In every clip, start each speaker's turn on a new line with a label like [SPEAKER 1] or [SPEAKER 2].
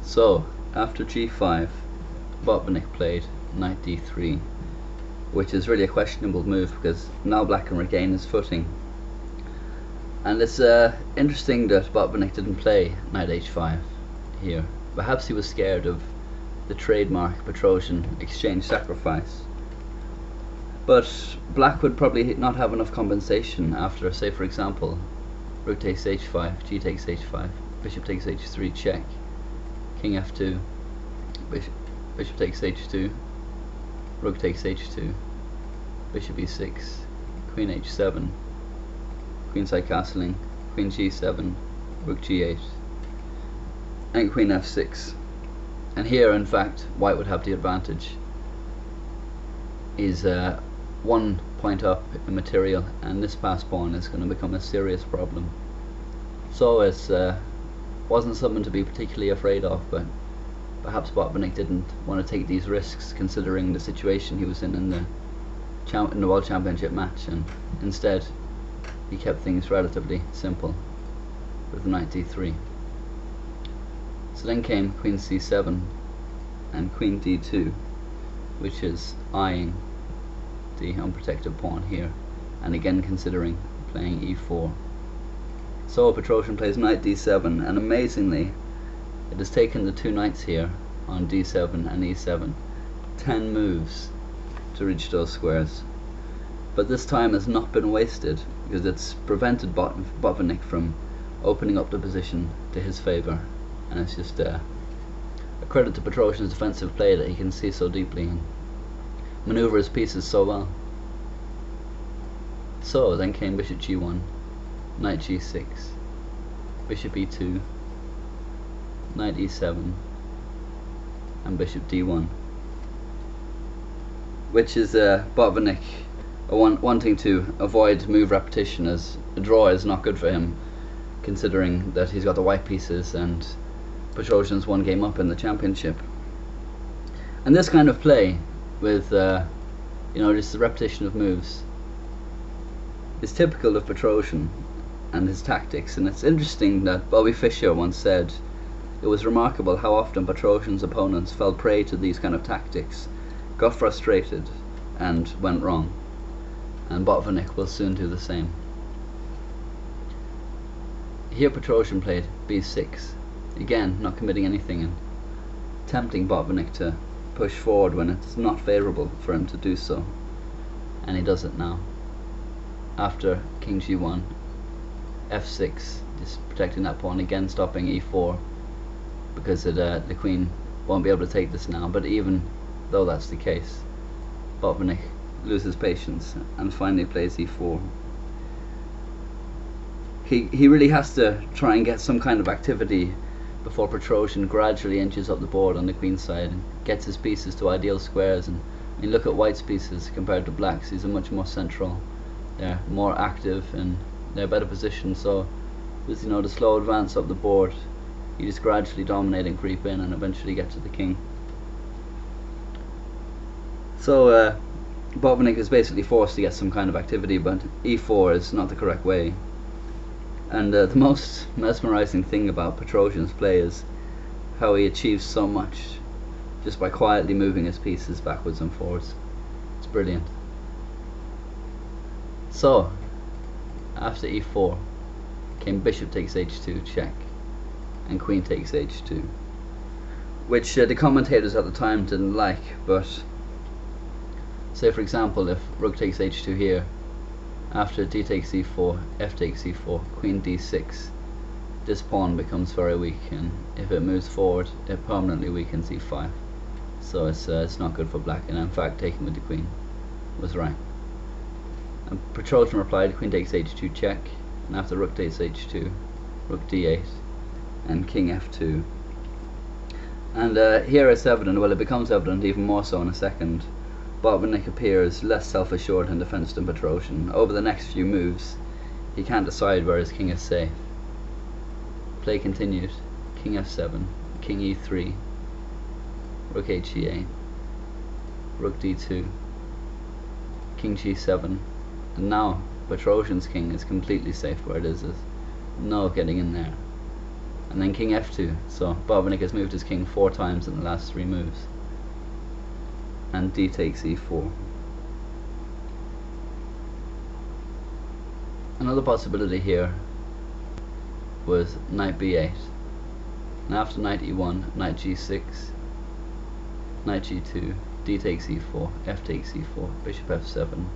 [SPEAKER 1] So, after g5, Botvinnik played knight d3, which is really a questionable move because now black can regain his footing. And it's interesting that Botvinnik didn't play knight h5 here. Perhaps he was scared of the trademark Petrosian exchange sacrifice. But black would probably not have enough compensation after, say for example, rook takes h5, g takes h5, bishop takes h3, check, king f2, bishop takes h2, rook takes h2, bishop e6, queen h7, queenside castling, queen g7, rook g8, and queen f6. And here, in fact, white would have the advantage. He's 1 point up in material, and this pass pawn is going to become a serious problem. So it wasn't something to be particularly afraid of, but perhaps Botvinnik didn't want to take these risks considering the situation he was in the World Championship match, and instead he kept things relatively simple with knight d3. So then came queen c7 and queen d2, which is eyeing the unprotected pawn here, and again considering playing e4. So Petrosian plays knight d7, and amazingly it has taken the two knights here on d7 and e7 10 moves to reach those squares. But this time has not been wasted because it's prevented Botvinnik from opening up the position to his favour, and it's just a credit to Petrosian's defensive play that he can see so deeply and manoeuvre his pieces so well. So then came bishop g1, knight g6, bishop e2, knight e7, and bishop d1, which is Botvinnik wanting to avoid move repetition, as a draw is not good for him considering that he's got the white pieces and Petrosian's one game up in the championship. And this kind of play with just the repetition of moves is typical of Petrosian and his tactics, and it's interesting that Bobby Fischer once said it was remarkable how often Petrosian's opponents fell prey to these kind of tactics, got frustrated and went wrong, and Botvinnik will soon do the same. Here Petrosian played b6, again not committing anything and tempting Botvinnik to push forward when it's not favourable for him to do so, and he does it now. After king g1, f6, just protecting that pawn, again stopping e4 because the queen won't be able to take this now. But even though that's the case, Botvinnik loses patience and finally plays e4. He really has to try and get some kind of activity before Petrosian gradually inches up the board on the queen side and gets his pieces to ideal squares. And I mean, look at white's pieces compared to black's. These are much more central, they're more active and they're better positioned. So with the slow advance up the board, you just gradually dominate and creep in and eventually get to the king. So Botvinnik is basically forced to get some kind of activity, but e4 is not the correct way. And the most mesmerizing thing about Petrosian's play is how he achieves so much just by quietly moving his pieces backwards and forwards. It's brilliant. So after e4 came bishop takes h2, check, and queen takes h2, which the commentators at the time didn't like. But say for example, if rook takes h2 here, after d takes e4, f takes e4, queen d6, this pawn becomes very weak, and if it moves forward it permanently weakens e5. So it's not good for black, and in fact taking with the queen was right. And Petrosian replied queen takes h2, check, and after rook takes h2, rook d8, and king f2. And here it's evident, well it becomes evident even more so in a second, Botvinnik appears less self-assured in defense than Petrosian. Over the next few moves, he can't decide where his king is safe. Play continued. King f7, king e3, rook h8, rook d2, king g7, and now Petrosian's king is completely safe where it is. There's no getting in there. and then king f2. So Botvinnik has moved his king 4 times in the last 3 moves. And d takes e4. Another possibility here was knight b8. And after knight e1, knight g6, knight g2, d takes e4, f takes e4, bishop f7,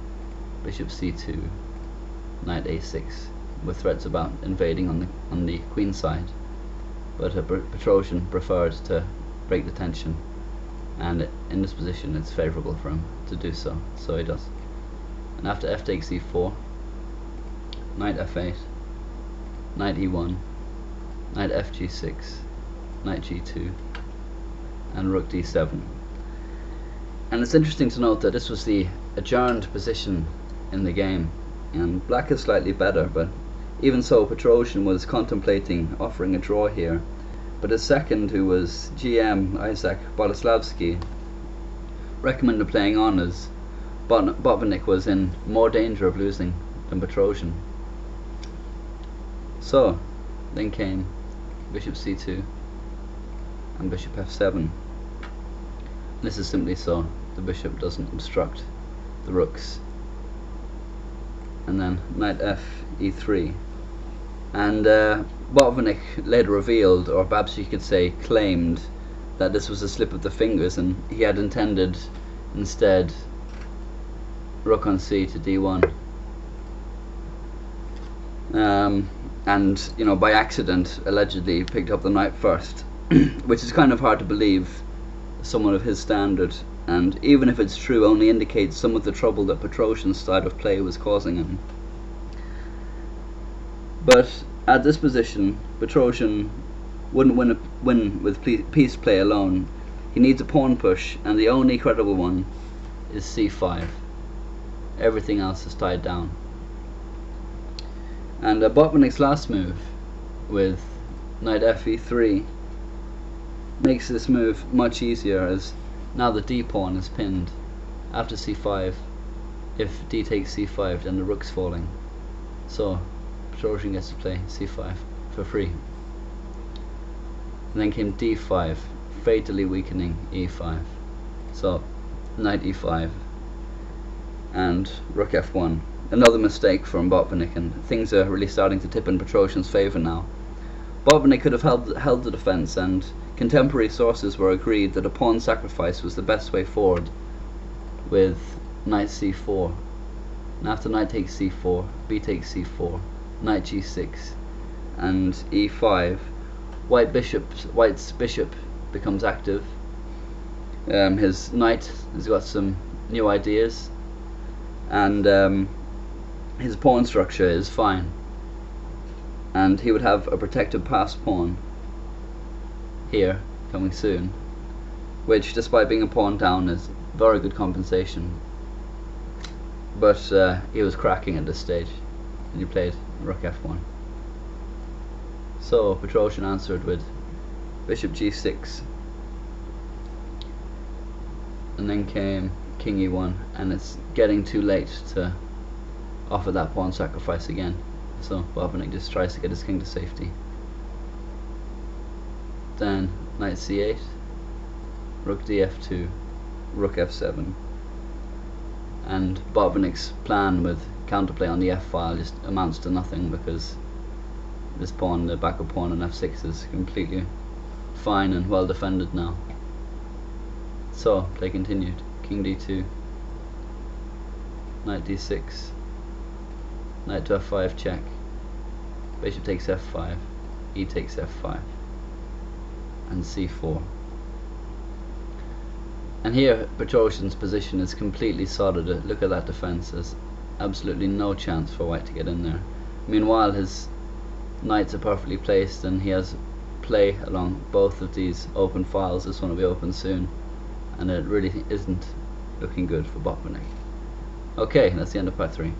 [SPEAKER 1] bishop c2, knight a6, with threats about invading on the queen side. But Petrosian preferred to break the tension, and in this position it's favourable for him to do so, so he does. And after f takes e4, knight f8, knight e1, knight fg6, knight g2, and rook d7. And it's interesting to note that this was the adjourned position in the game, and black is slightly better, but even so Petrosian was contemplating offering a draw here. But his second, who was GM Isaac Boleslavsky, recommended playing on, as Botvinnik was in more danger of losing than Petrosian. So then came bishop c2 and bishop f7. This is simply so the bishop doesn't obstruct the rooks. And then knight f e3. And Botvinnik later revealed, or perhaps you could say claimed, that this was a slip of the fingers, and he had intended instead rook on c to d1. And you know, by accident allegedly picked up the knight first, which is kind of hard to believe someone of his standard, and even if it's true, only indicates some of the trouble that Petrosian's style of play was causing him. But at this position, Petrosian wouldn't win with piece play alone. He needs a pawn push, and the only credible one is c5. Everything else is tied down. And Botvinnik's last move with knight f e3 makes this move much easier, as now the d pawn is pinned. After c5, if d takes c5, then the rook's falling. So Petrosian gets to play c5 for free. And then came d5, fatally weakening e5. So knight e5 and rook f1. Another mistake from Botvinnik, and things are really starting to tip in Petrosian's favour now. Botvinnik could have held the defence, and contemporary sources were agreed that a pawn sacrifice was the best way forward with knight c4. And after knight takes c4, b takes c4, knight g6, and e5, White's bishop becomes active. His knight has got some new ideas, and his pawn structure is fine, and he would have a protected passed pawn here coming soon, which, despite being a pawn down, is very good compensation. But he was cracking at this stage, and he played rook f1. So Petrosian answered with bishop g6, and then came king e1, and it's getting too late to offer that pawn sacrifice again. So Botvinnik just tries to get his king to safety. Then knight c8, rook df2, rook f7, and Botvinnik's plan with counterplay on the f file just amounts to nothing, because this pawn, the backup pawn on f6, is completely fine and well defended now. So play continued. King d2, knight d6, knight to f5 check, bishop takes f5, e takes f5, and c4. And here Petrosian's position is completely solid. Look at that defense. There's absolutely no chance for White to get in there. Meanwhile, his knights are perfectly placed, and he has play along both of these open files. This one will be open soon, and it really isn't looking good for Botvinnik. Okay, that's the end of part 3.